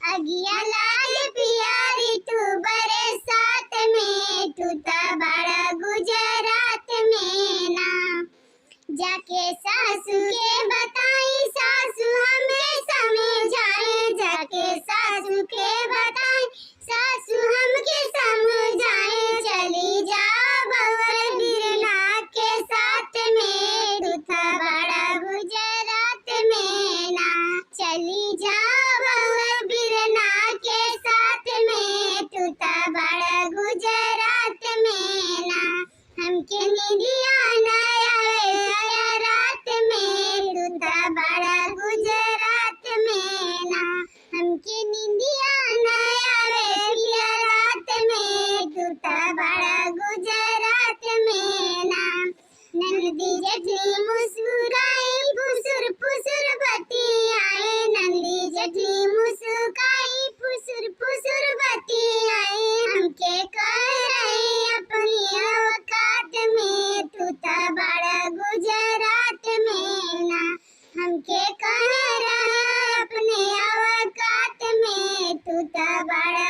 अगिया लागे पियारी तू बरसात में, तू ता बड़ा गुजरात में ना। जाके सासू के बताई सासू हमें समझाए, जाके सासू के बताई सासू हमके समझाए। चली जा बउआ बिरना के साथ में, तू था बड़ा गुजरात में ना। चली जा बउआ बिरना के साथ में, तू था बड़ा गुजरात में ना। हमके निदिया ना आवे रात में, तू था बड़ा गुजरात में ना। हमके निदिया ना आवे रात में, तू था बड़ा गुजरात में ना। नंदी जटनी मुस्कुराई फुसुर फुसुर बतियाए, नंदी जटनी मुस्कुराई फुसुर फुसुर बतियाए। हमके कह रही अपनी औकात में, तू ता बड़ा गुजरात में ना। हमके कह रहा अपने औकात में, तू ता बड़ा